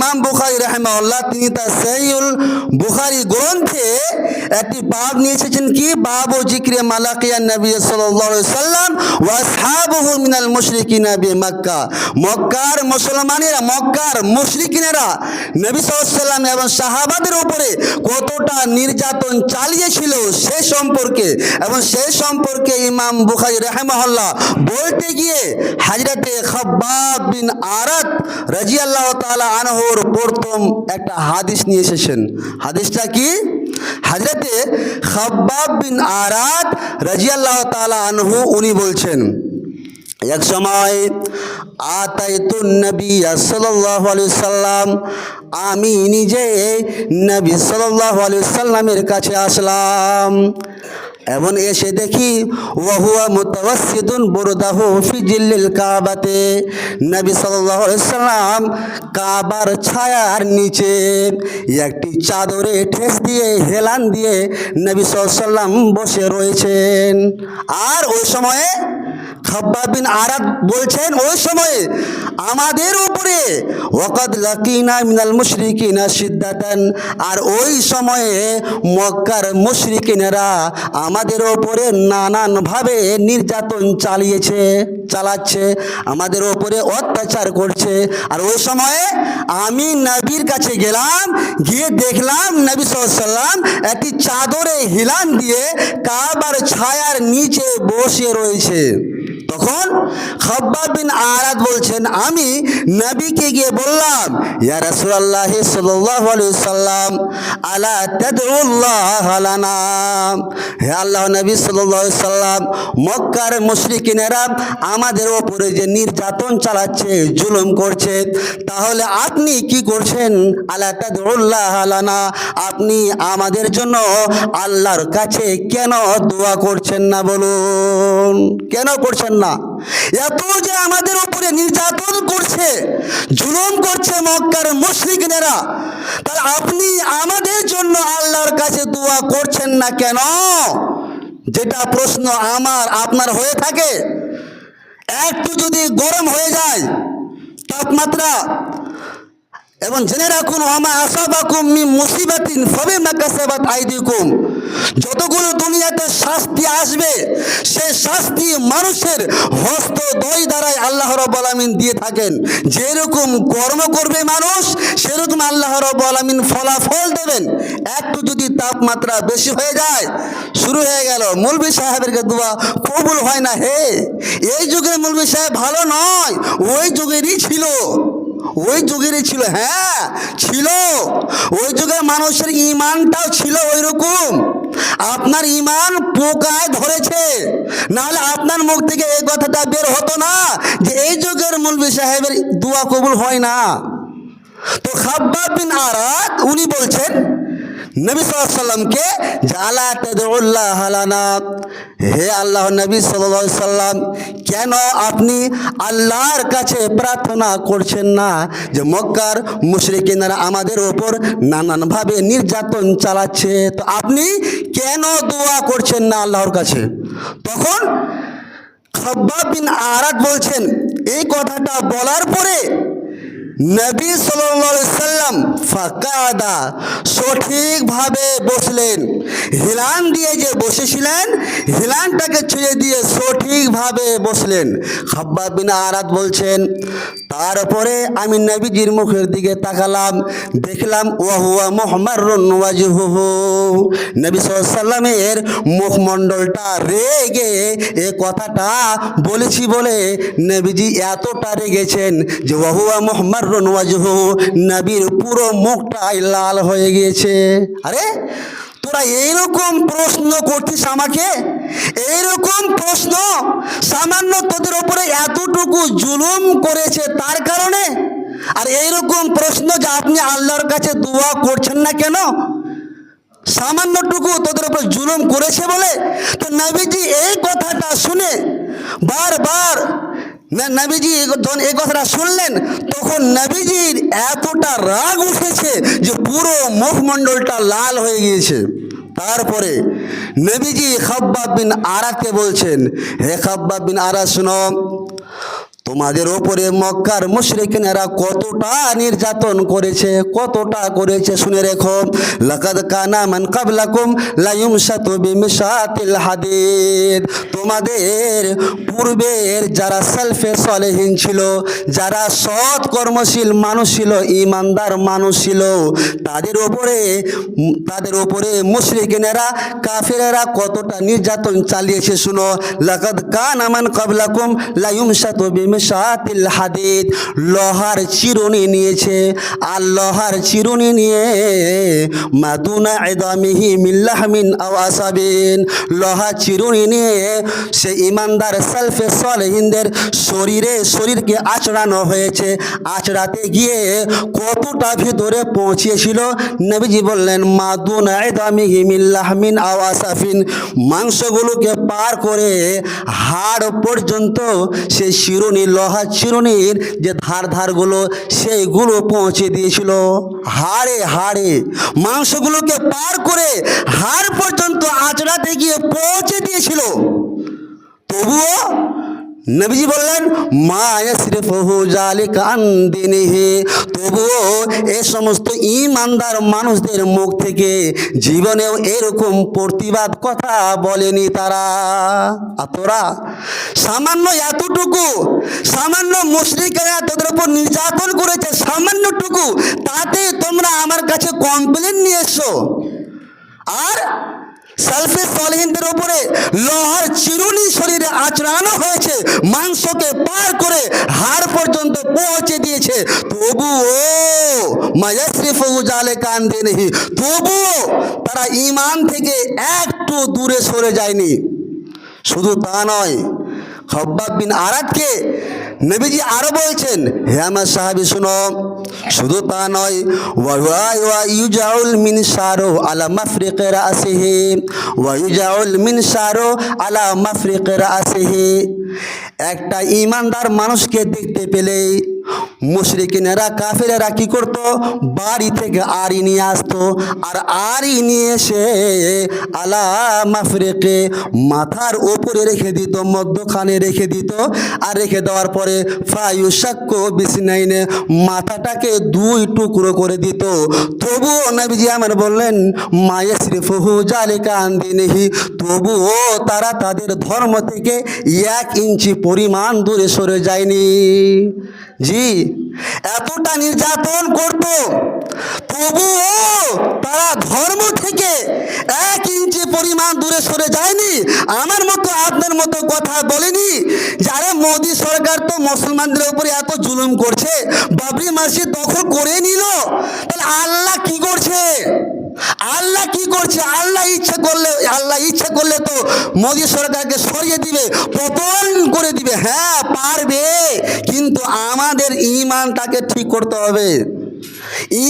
ইমাম বুখারী রাহিমাহুল্লাহ তিনি তার সহিহুল বুখারী গ্রন্থে একটি বাব নিয়ে এসেছেন কি বাবু জিক্রে মালাকিয়ান নবী সাল্লাল্লাহু আলাইহি সাল্লাম ওয়া আসহাবুহু মিনাল মুশরিকিনা বিমক্কা। মক্কার মুসলমানেরা মক্কার মুশরিকিনেরা নবী সাল্লাল্লাহু আলাইহি সাল্লাম এবং সাহাবাদের উপরে কতটা নির্যাতন চালিয়েছিল সে সম্পর্কে এবং সেই সম্পর্কে ইমাম বুখারী রাহিমাহুল্লাহ বলতে গিয়ে হযরতে খাব্বাব বিন আরাত রাদিয়াল্লাহু তাআলা আনহুর প্রথম একটা হাদিস নিয়ে এসেছেন। হাদিসটা কি? হযরতে খাব্বাব বিন আরাত রাদিয়াল্লাহু তাআলা আনহু উনি বলছেন এক সময় আতাইতুন নবী সাল্লাল্লাহু আলাইহি সাল্লাম আমি নিজে নবী সাল্লাল্লাহু আলাইহি সাল্লামের কাছে আসলাম এবং এসে দেখি ওয়াহুয়া মুতাওয়াসসিদুন বুরদাহু ফি জিল্লিল কাবাতে। নবী সাল্লাল্লাহু আলাইহি সাল্লাম কাবার ছায়ার নিচে একটি চাদরে ঠেস দিয়ে হেলান দিয়ে নবী সাল্লাল্লাহু আলাইহি সাল্লাম বসে রয়েছেন। আর ওই সময়ে খাব্বাব বিন আরাত বলছেন ওই সময়ে আমাদের উপরে ওয়াকাদ লাকিনা মিনাল মুশরিকিনা শিদ্দাতান, আর ওই সময়ে মক্কার মুশরিকিনেরা আমাদের ওপরে নানানভাবে নির্যাতন চালাচ্ছে, আমাদের ওপরে অত্যাচার করছে। আর ওই সময়ে আমি নবীর কাছে গেলাম, গিয়ে দেখলাম নবী সাল্লাল্লাহু আলাইহি সাল্লাম একটি চাদরে হিলান দিয়ে কাবার ছায়ার নিচে বসে রয়েছে। তখন খাব্বাব বিন আরাত বলছেন আমি নবীকে গিয়ে বললাম ইয়া রাসূলুল্লাহ সাল্লাল্লাহু আলাইহি সাল্লাম আলা তাদউল্লাহ লানা, হে আল্লাহর নবী সাল্লাল্লাহু আলাইহি সাল্লাম মক্কার মুশরিকিনেরা আমাদের উপরে যে নির্যাতন চালাচ্ছে জুলুম করছে, তাহলে আপনি কি করছেন? আলা তাদউল্লাহ লানা, আপনি আমাদের জন্য আল্লাহর কাছে কেন দোয়া করছেন না বলুন, কেন করছেন না? এত যে আমাদের উপরে নির্যাতন করছে জুলুম করছে মক্কার মুশরিকিনেরা, তাহলে আপনি আমাদের জন্য আল্লাহর কাছে দোয়া করছেন না কেন? যেটা প্রশ্ন আমার আপনার হয়ে থাকে, একটু যদি গরম হয়ে যায় তাপমাত্রা, এবং জেনে রাখুন ওমা আসাবাকুম মিন মুসিবাতিন ফাবিমা কাসাবাত আইদিকুম, যতগুলো দুনিয়াতে শাস্তি আসবে সেই শাস্তি মানুষের হস্তদ্বয় দ্বারাই আল্লাহ রাব্বুল আলামিন দিয়ে থাকেন। যেরকম কর্ম করবে মানুষ সেরকম আল্লাহ রাব্বুল আলামিন ফলাফল দেবেন। একটু যদি তাপমাত্রা বেশি হয়ে যায় শুরু হয়ে গেল মৌলভী সাহেবের দোয়া কবুল হয় না। হে, এই যুগের মৌলভী সাহেব ভালো নয়, ওই যুগেরই ছিল, ওই যুগেরই ছিল। হ্যাঁ ছিল, ওই যুগের মানুষের ইমানটাও ছিল ওই রকম। আপনার ইমান পোকায় ধরেছে, নাহলে আপনার মুখ থেকে এই কথাটা বের হতো না যে এই যুগের মৌলভী সাহেবের দোয়া কবুল হয় না। তো খাব্বাব বিন আরাত উনি বলছেন নবী সাল্লাল্লাহু আলাইহি সাল্লামকে জালা তাদউল্লাহ লানা, হে আল্লাহর নবী সাল্লাল্লাহু আলাইহি সাল্লাম কেন আপনি আল্লাহর কাছে প্রার্থনা করছেন না যে মক্কার মুশরিকিনরা আমাদের ওপর নানানভাবে নির্যাতন চালাচ্ছে, তো আপনি কেন দোয়া করছেন না আল্লাহর কাছে? তখন খাব্বাব বিন আরাত বলছেন এই কথাটা বলার পরে নবী সাল্লাল্লাহু আলাইহি সাল্লাম ফাকাদা সঠিকভাবে বসলেন, হিলান দিয়ে যে বসেছিলেন হিলানটাকে ছুঁয়ে দিয়ে সঠিকভাবে বসলেন। খাব্বাব বিন আরাত বলছেন তারপরে আমি নবীজির মুখের দিকে তাকালাম, দেখলাম ওয়াহুয়া মুহমাররুন ওয়াজহুহু, নবী সাল্লাল্লাহু আলাইহি সাল্লামের মুখমণ্ডলটা রেগে এ কথাটা বলেছি বলে নবীজি এতটা রেগেছেন যে ওয়াহুয়া মুহমাররুন ওয়াজহুহু, নবীর পুরো মুখটাই লাল হয়ে গিয়েছে। আরে তোরা এইরকম প্রশ্ন করছিস আমাকে, এইরকম প্রশ্ন সামান্য তোদের উপরে এতটুকু জুলুম করেছে তার কারণে, আর এইরকম প্রশ্ন যে আপনি আল্লাহর কাছে দোয়া করছেন না কেন, সামান্যটুকু তোদের উপর জুলুম করেছে বলে। তো নবীজি এই কথাটা শুনে বারবার নবীজি যখন এই কথাটা শুনলেন তখন নবীজির এতটা রাগ উঠেছে যে পুরো মুখমণ্ডলটা লাল হয়ে গিয়েছে। তারপরে নবীজি খাব্বাব বিন আরাতকে বলছেন হে খাব্বাব বিন আরাত শুনো, তোমাদের ওপরে মক্কার মুশরিকিনেরা কতটা নির্যাতন করেছে, কতটা করেছে শুনে রেখো। লাকাদ কানা মান ক্বাবলাকুম লা ইউমশাতু বিমিশাতিল হাদিদ। তোমাদের পূর্বের যারা সালফে সালেহিন ছিল, যারা সৎ কর্মশীল মানুষ ছিল, ইমানদার মানুষ ছিল, তাদের ওপরে মুশরিকিনেরা কাফেরেরা কতটা নির্যাতন চালিয়েছে শুনো। লাকাদ কানা মান ক্বাবলাকুম লা ইউমশাতু বিমিশাতিল হাদিদ। লোহার চিরুনি নিয়েছে, আর লোহার চিরুনি নিয়ে মাদুনা ইদামিহি মিন লাহমিন আও আসাবিন। লোহার চিরুনি নিয়ে সে ইমানদার সালফে সালেহিনদের শরীরকে আঁচড়ানো হয়েছে। আঁচড়াতে গিয়ে কতটা ভিতরে পৌঁছেছিল নবীজি বললেন মাদুনা ইদামিহি মিন লাহমিন আও আসাফিন। মাংসগুলোকে পার করে হাড় পর্যন্ত সেই চিরুনি, লোহার চিরুনির যে ধারগুলো সেইগুলো পৌঁছে দিয়েছিল। হাড়ে মাংসগুলোকে পার করে হাড় পর্যন্ত আঁচড়াতে গিয়ে পৌঁছে দিয়েছিল। তবুও নবীজি বললেন মা ইয়াসরিফুহু যালিকা আন দীনিহি। তবুও এই সমস্ত ঈমানদার মানুষদের মুখ থেকে জীবনেও এরকম প্রতিবাদ কথা বলেনি তারা। আর তোরা সামান্য এতটুকু, সামান্য মুশরিকরা তোদের উপর নির্যাতন করেছে সামান্যটুকু, তাতে তোমরা আমার কাছে কমপ্লেন নিয়ে এসো। আর সালফে সালেহিনদের উপরে লোহার চিরুনি শরীরে আঁচড়ানো হয়েছে, মাংসকে পার করে হাড় পর্যন্ত পৌঁছে দিয়েছে। তবুও মায়াসরিফুহু যালিকা আন দীনিহি, তবুও তারা ঈমান থেকে একটু দূরে সরে যায়নি। শুধু তা নয়, খব্বাব বিন আরাদকে নবীজি আরো বলছেন, হে আমার সাহাবী শুনো, শুধু তা নয়, ওয়া ইউজাউল মিনশারু আলা মাফরিকি রাসিহি, ওয়া ইউজাউল মিনশারু আলা মাফরিকি রাসিহি। একটা ঈমানদার মানুষকে দেখতে পেলে মুশরিকিনেরা কাফেরেরা কি করত, বাড়ি থেকে আড়ি নিয়ে আসতো, আর আড়ি নিয়ে এসে আলা মাফরিকি মাথার উপরে রেখে দিত, মধ্যখানে রেখে দিত, আর রেখে দেওয়ার পরে ফায়ুশাক্কু বিসনাইনে মাথাটাকে দুই টুকরো করে দিত। তবুও নবীজি আমার বললেন মা ইয়াসরিফুহু যালিকা আন দীনিহি, তবুও তারা তাদের ধর্ম থেকে 1 ইঞ্চি পরিমাণ দূরে সরে যায়নি। জি, এতটা নির্যাতন করত, তবুও তারা ধর্ম থেকে 1 ইঞ্চি পরিমাণ দূরে সরে যায়নি। আমার মতো আপনার মতো কথা বলেনি, যারা মোদী সরকার তো মুসলমানদের উপরে এত জুলুম করছে, বাবরি মসজিদ দখল করে নিল, তাহলে আল্লাহ কি করছে? আল্লাহ কি করছে? আল্লাহ ইচ্ছা করলে তো মোদী সরকারকে সরিয়ে দিবে, পতন করে দিবে। হ্যাঁ পারবে, কিন্তু আমাদের ঈমানটাকে ঠিক করতে হবে,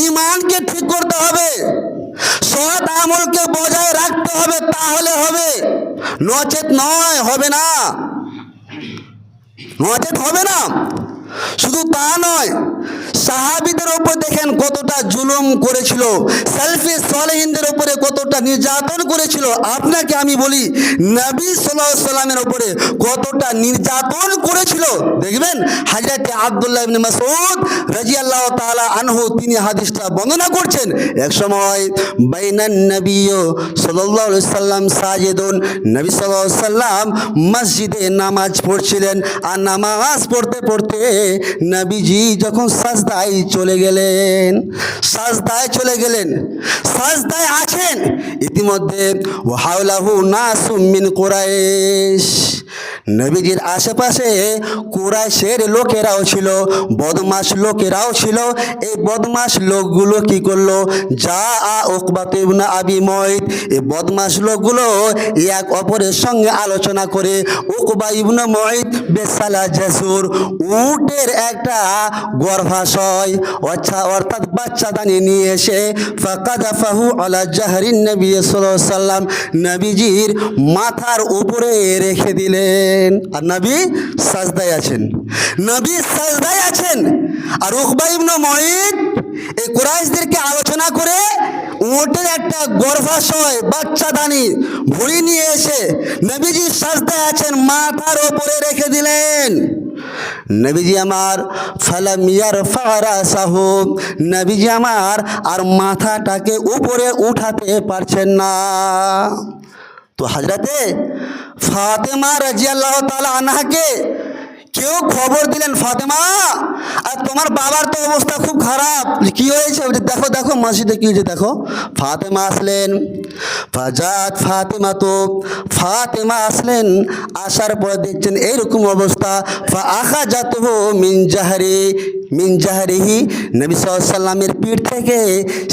ঈমানকে ঠিক করতে হবে, সৎ আমলকে বজায় রাখতে হবে, তাহলে হবে, নচেত নয়, হবে না, নচেত হবে না। শুধু তা নয়, সাহাবীদের উপর দেখেন কতটা জুলুম করেছিল, সালফে সালেহিনদের উপরে কতটা নির্যাতন করেছিল। আপনাকে আমি বলি নবী সাল্লাল্লাহু আলাইহি সাল্লামের উপরে কতটা নির্যাতন করেছিল। দেখবেন হযরত আব্দুল্লাহ ইবনে মাসউদ রাদিয়াল্লাহু তাআলা আনহু তিনি হাদিসটা বর্ণনা করছেন, এক সময় বাইনান নবী সাল্লাল্লাহু আলাইহি সাল্লাম সাজিদুন, নবী সাল্লাল্লাহু আলাইহি সাল্লাম মসজিদে নামাজ পড়ছিলেন, আর নামাজ পড়তে পড়তে নবীজি যখন সাজদায় চলে গেলেন, সাজদায় আছেন, ইতিমধ্যে ওয়াহাউলাহু নাসুম মিন কুরাইশ, নবীজির আশেপাশে কুরাইশের লোকেরাও ছিল, বদমাশ লোকেরাও ছিল। এই বদমাশ লোকগুলো কি করলো, যা উকবা ইবনে আবি মুয়ত, এই বদমাশ লোকগুলো এক অপরের সঙ্গে আলোচনা করে উকবা ইবনে মুয়ত বেসালা জাসুর উটের একটা গর্ভাশয় অর্থাৎ বাচ্চাদানি নিয়ে এসে ফাকাদাফাহু আলা জাহরিন নবী সাল্লাল্লাহু আলাইহি সাল্লাম, নবীজির মাথার উপরে রেখে দিলেন। আর নবী সাজদায় আছেন, আর উকবা ইবনে মুয়ত এই কুরাইশদেরকে আলোচনা করে উটের একটা গর্ভাশয় বাচ্চাদানি ভুঁড়ি নিয়ে এসে নবীজি সাজদায় আছেন মাথার উপরে রেখে দিলেন। নবীজি আমার ফালাম ইয়ারফা রাসাহু, নবীজি আমার আর মাথাটাকে উপরে উঠাতে পারছেন না। তো হযরতে ফাতেমা রাদিয়াল্লাহু তাআলা আনহাকে কেউ খবর দিলেন, ফাতেমা আর তোমার বাবার তো অবস্থা খুব খারাপ, কি হয়েছে? দেখো দেখো মসজিদে কি হয়েছে দেখো। ফাতেমা আসলেন, ফাজাত ফাতেমা, তো ফাতেমা আসলেন, আসার পরে দেখছেন এইরকম অবস্থা। ফা আখাযাতহু মিন জাহরিহি, নবী সাল্লাল্লাহু আলাইহি সাল্লামের পিঠ থেকে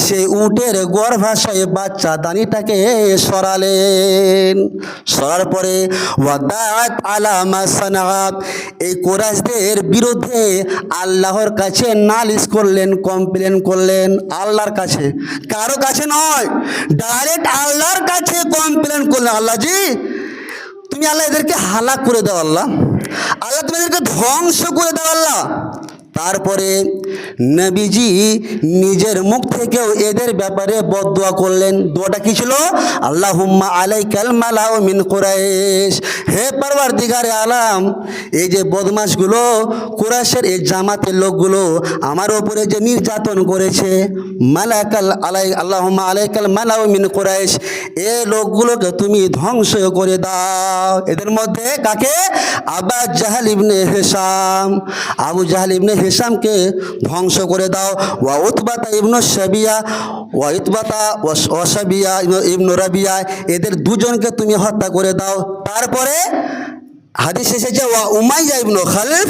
সে উটের গর্ভাশয়ে বাচ্চা দানিটাকে সরালেন। সরার পরে ওয়াদাআত আলা মা সানাআত, এই কুরাইশদের বিরুদ্ধে আল্লাহর কাছে নালিশ করলেন, কমপ্লেন করলেন আল্লাহর কাছে, কারো কাছে নয়, ডাইরেক্ট আল্লাহর কাছে কমপ্লেন করলেন। আল্লাহ জি, তুমি আল্লাহ এদেরকে হালাক করে দাও, আল্লাহ আল্লাহ তুমি এদেরকে ধ্বংস করে দাও আল্লাহ। তারপরে নবীজি নিজের মুখ থেকেও এদের ব্যাপারে বদদোয়া করলেন। দোয়াটা কি ছিল? আল্লাহুম্মা আলাইকাল মালাউ মিন কুরাইশ, হে পরওয়ারদিগারে আলাম, এই যে বদমাশগুলো কুরাইশের এই জামাতের লোকগুলো আমার উপরে যে নির্যাতন করেছে, আল্লাহুম্মা আলাইকাল মালাউ মিন কুরাইশ, এই লোকগুলোকে তুমি ধ্বংস করে দাও। এদের মধ্যে কাকে? আবু জাহল ইবনে হিশাম, আবু জাহল ইবনে হিশামকে ধ্বংস করে দাও। ওয়া উতবাতা ইবনু শাবিয়া, ওয়া উতবাতা ওয়া শাবিয়া ইবনু রাবিয়া, এদের দুজনকে তুমি হত্যা করে দাও। তারপরে হাদিস এসেছে ওয়া উমাইয়া ইবনু খালফ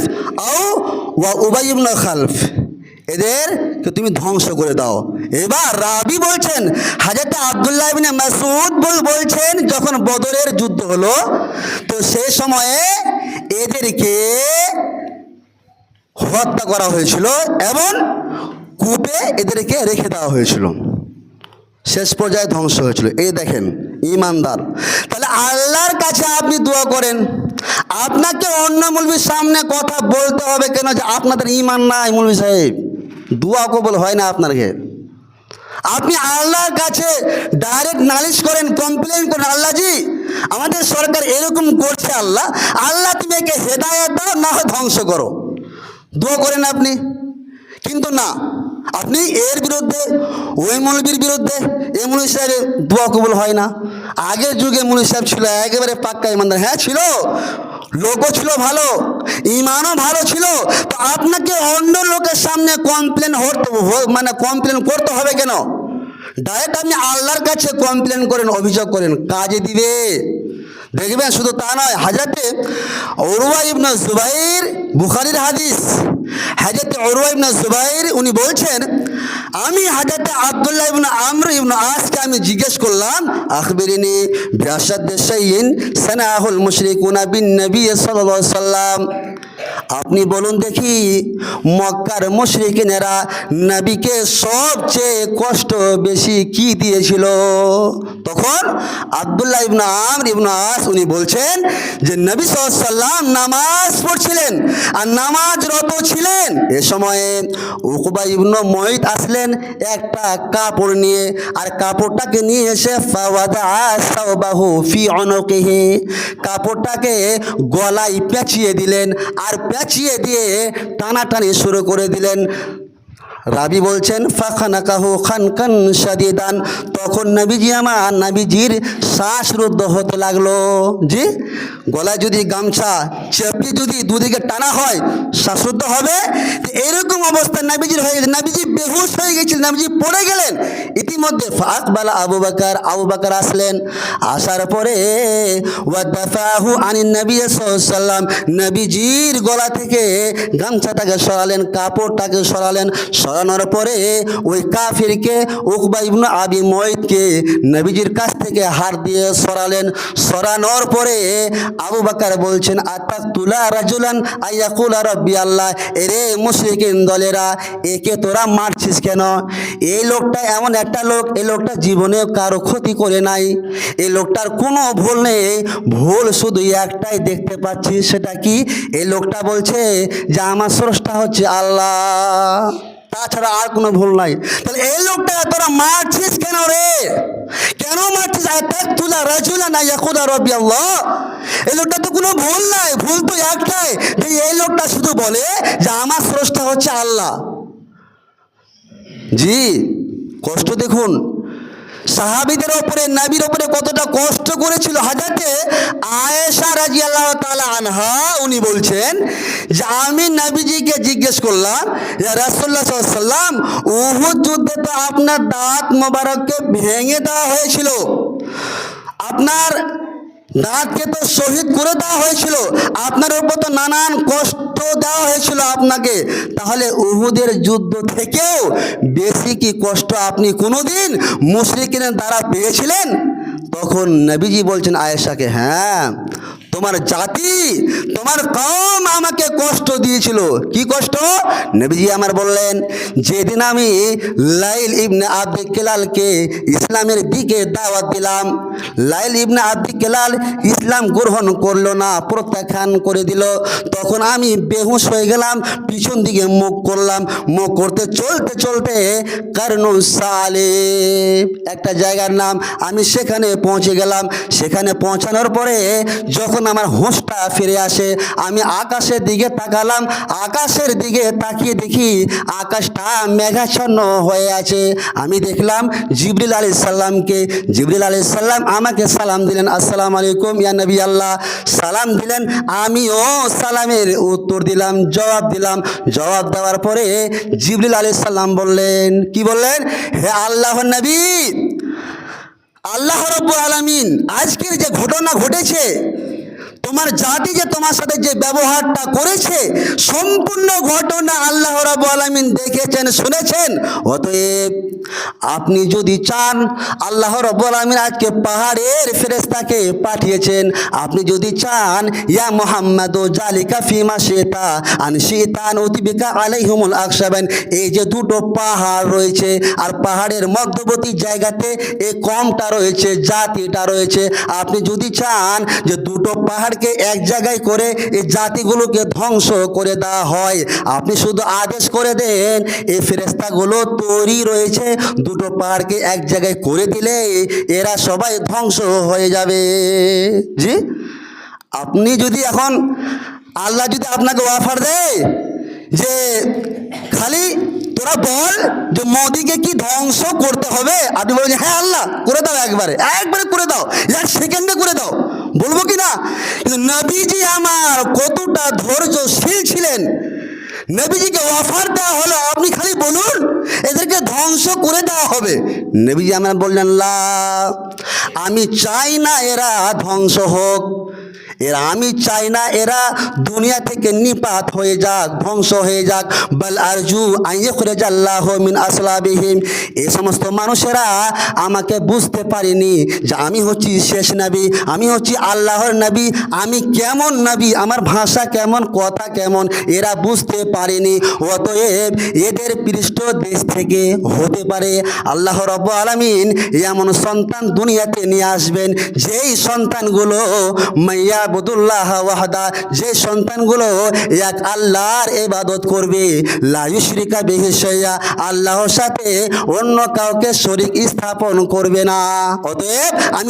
ওয়া উবাই ইবনু খালফ, এদেরকে তুমি ধ্বংস করে দাও। এবার রাবি বলছেন, হযরত আব্দুল্লাহ ইবনে মাসউদ বলছেন যখন বদরের যুদ্ধ হলো, তো সেই সময়ে এদেরকে হত্যা করা হয়েছিল এবং কূপে এদেরকে রেখে দেওয়া হয়েছিল, শেষ পর্যায়ে ধ্বংস হয়েছিল। এই দেখেন ঈমানদার, তাহলে আল্লাহর কাছে আপনি দোয়া করেন, আপনাকে অন্য মৌলবীর সামনে কথা বলতে হবে কেন যে আপনাদের ঈমান নাই? মৌলবী সাহেব, দোয়া কবুল হয় না আপনাকে। আপনি আল্লাহর কাছে ডাইরেক্ট নালিশ করেন, কমপ্লেন করেন, আল্লাহ জি আমাদের সরকার এরকম করছে, আল্লাহ আল্লাহ তুমি একে হেদায়েত দাও, না হয় ধ্বংস করো, দোয়া করেন আপনি। কিন্তু না, আপনি এর বিরুদ্ধে, ওই মৌলবীর বিরুদ্ধে, এই মৌলবী সাহেবের দোয়া কবুল হয় না। আগের যুগে মৌলবী সাহেব ছিল একেবারে পাক্কা ইমানদার, হ্যাঁ ছিল, লোকও ছিল ভালো, ইমানও ভালো ছিল, তো আপনাকে অন্য লোকের সামনে কমপ্লেন করতে হবে কেন? ডাইরেক্ট আপনি আল্লাহর কাছে কমপ্লেন করেন, অভিযোগ করেন, কাজে দিবে। দেখবেন শুধু তা নয়, হযরতে উরওয়া ইবনে জুবাইর, বুখারীর হাদিস, হযরতে উরওয়া ইবনে জুবাইর উনি বলছেন, আমি হযরতে আব্দুল্লাহ ইবনে আমর ইবনে আসকে আমি জিজ্ঞেস করলাম, আখবিরিনি বিআশাদ্দি শাইইন সানাহুল মুশরিকুনা বিন নবী সাল্লাল্লাহু আলাইহি সাল্লাম, আপনি বলুন দেখি মক্কার মুশরিকিনেরা নবীকে সবচেয়ে কষ্ট বেশি কি দিয়েছিল? তখন আব্দুল্লাহ ইবনে আমর ইবনে আস উনি বলছেন যে নবী সাল্লাল্লাহু আলাইহি সাল্লাম নামাজ পড়ছিলেন আর নামাজরত ছিলেন, এ সময়ে উকবা ইবনে মুঈত আসলেন একটা কাপড় নিয়ে, আর কাপড়টাকে নিয়ে এসে ফাওয়াদা সাওবাহু ফি উনুকিহি, কাপড়টাকে গলায় পেঁচিয়ে দিলেন আর পেঁচিয়ে দিয়ে টানাটানি শুরু করে দিলেন। রাবি বলছেন ফাখানাকাহু খানকান শাদীদান, তখন নবীজির শ্বাসরুদ্ধ হতে লাগলো। জি, গলায় যদি গামছা চেপে যদি দুদিকে টানা হয় শ্বাসরুদ্ধ হবে, এরকম অবস্থা নবীজির হয়ে গেছে, নবীজি বেহুশ হয়ে গেছিলেন, নবীজি পড়ে গেলেন। ইতিমধ্যে ফাকবালা আবু বকর আসলেন, আসার পরে ওয়াদাফাহু আনিন নবী সাল্লাল্লাহু আলাইহি সাল্লাম, নবীজির গলা থেকে গামছাটাকে সরালেন, কাপড়টাকে সরালেন। সরানোর পরে ওই কাফিরকে উকবা ইবনে আবি মুঈতকে নবীজির কাছ থেকে হাত দিয়ে সরালেন। সরানোর পরে আবু বকর বলছেন, আতাকতুলা রাজুলান আইয়াকুলা রাব্বি আল্লাহ, এরে মুশরিকিন দলেরা, একে তোরা মারছিস কেন? এই লোকটা এমন একটা লোক, এই লোকটা জীবনে কারো ক্ষতি করে নাই, এই লোকটার কোনো ভুল নেই, ভুল শুধু একটাই দেখতে পাচ্ছি, সেটা কি? এই লোকটা বলছে যে আমার স্রষ্টা হচ্ছে আল্লাহ, তাছাড়া আর কোনো ভুল নাই। তাহলে এই লোকটা তোরা মারছিস কেন রে? কেন মারছিস? আতাকতুলা রাজুলান ইয়াকুলা রাব্বি আল্লাহ। এই লোকটা তো কোনো ভুল নাই, ভুল তো একটাই, যে এই লোকটা শুধু বলে যে আমার স্রষ্টা হচ্ছে আল্লাহ। জি, কষ্ট দেখুন সাহাবীদের উপরে, নবীর উপরে কতটা কষ্ট করেছিল। হযরতে আয়েশা রাদিয়াল্লাহু তাআলা আনহা উনি বলছেন যে আমি নবীজিকে জিজ্ঞেস করলাম, ইয়া রাসূলুল্লাহ সাল্লাল্লাহু আলাইহি ওয়াসাল্লাম, উহুদ যুদ্ধে তো আপনার দাঁত মোবারককে ভেঙে দেওয়া হয়েছিল, আপনার দাঁতকে তো শহীদ করে দেওয়া হয়েছিল, আপনার উপর তো নানান কষ্ট দেওয়া হয়েছিল আপনাকে, তাহলে উহুদের যুদ্ধ থেকেও বেশি কি কষ্ট আপনি কোনোদিন মুশরিকিনের দ্বারা পেয়েছিলেন? তখন নবীজি বলছেন আয়েশাকে, হ্যাঁ, তোমার জাতি, তোমার কওম আমাকে কষ্ট দিয়েছিল। কি কষ্ট? নবীজি আমার বললেন, যেদিন আমি লাইল ইবনে আবি কেলালকে ইসলামের দিকে দাওয়াত দিলাম, লাইল ইবনে আবি কেলাল ইসলাম গ্রহণ করলো না, প্রত্যাখ্যান করে দিল, তখন আমি বেহুশ হয়ে গেলাম, পিছন দিকে মুখ করলাম, মুখ করতে চলতে চলতে কারনু সালেব একটা জায়গার নাম, আমি সেখানে পৌঁছে গেলাম। সেখানে পৌঁছানোর পরে যখন আমার হোঁশটা ফিরে আসে, আমি আকাশের দিকে তাকালাম, আকাশের দিকে তাকিয়ে দেখি আকাশটা মেঘাচ্ছন্ন হয়ে আছে। আমি দেখলাম জিবরিল আলাইহিস সালামকে। জিবরিল আলাইহিস সালাম আমাকে সালাম দিলেন, আসসালামু আলাইকুম ইয়া নবী আল্লাহ, সালাম দিলেন, আমিও সালামের উত্তর দিলাম, জবাব দিলাম। জবাব দেওয়ার পরে জিবরিল আলাইহিস সালাম বললেন, কি বললেন? হে আল্লাহর নবী, আল্লাহ রাব্বুল আলামিন আজকের যে ঘটনা ঘটেছে, তোমার জাতি যে তোমার সাথে যে ব্যবহারটা করেছে, সম্পূর্ণ ঘটনা আল্লাহ রাব্বুল আলামিন দেখেছেন, শুনেছেন। অতএব আপনি যদি চান, আল্লাহ রাব্বুল আলামিন আজকে পাহাড়ের ফেরেশতাকে পাঠিয়েছেন, আপনি যদি চান, ইয়া মুহাম্মাদ জালিকা ফিমা শিতা আন শিতান উতিবিকা আলাইহিমুল আকসাবান, এই যে দুটো পাহাড় রয়েছে, আর পাহাড়ের মধ্যবর্তী জায়গাতে এই কমটা রয়েছে, জাতিটা রয়েছে, আপনি যদি চান যে দুটো পাহাড়কে এক জায়গায় করে এই জাতিগুলোকে ধ্বংস করে দেওয়া হয়, আপনি শুধু আদেশ করে দেন, এই ফেরেশতাগুলো তৈরি রয়েছে, দুটো পাহাড়কে এক জায়গায় করে দিলে এরা সবাই ধ্বংস হয়ে যাবে। জি, আপনি যদি এখন, আল্লাহ যদি আপনাকে অফার দেয় যে খালি তোরা বল যে মোদিকে কি ধ্বংস করতে হবে, আপনি বলবেন হ্যাঁ আল্লাহ করে দাও, একবারে একবারে করে দাও, এক সেকেন্ডে করে দাও, বলবো কি না? কিন্তু নবীজি আমার কতটা ধৈর্যশীল ছিলেন, নবীজিকে অফার দেওয়া হলো, আপনি খালি বলুন এদেরকে ধ্বংস করে দেওয়া হবে। নবীজি আমার বললেন, লা, আমি চাই না এরা ধ্বংস হোক, আমি চাই না এরা দুনিয়া থেকে নিপাত হয়ে যাক, ধ্বংস হয়ে যাক, বাল আরজু আইয়ুখরিজাল্লাহু মিন আসলাবিহিম। এই সমস্ত মানুষেরা আমাকে বুঝতে পারেনি যে আমি হচ্ছি শেষ নবী, আমি হচ্ছি আল্লাহর নবী, আমি কেমন নবী, আমার ভাষা কেমন, কথা কেমন, এরা বুঝতে পারেনি। অতএব এদের পৃষ্ঠ দেশ থেকে হতে পারে আল্লাহ রাব্বুল আলামিন এমন সন্তান দুনিয়াতে নিয়ে আসবেন, যেই সন্তানগুলো মাইয়া আবুদুল্লাহ ওয়াহদা, যে সন্তানগুলো এক আল্লাহর ইবাদত করবে, লা ইউশরিকা বিহি শাইআ, আল্লাহর সাথে অন্য কাউকে শরীক স্থাপন করবে না। অতএব আমি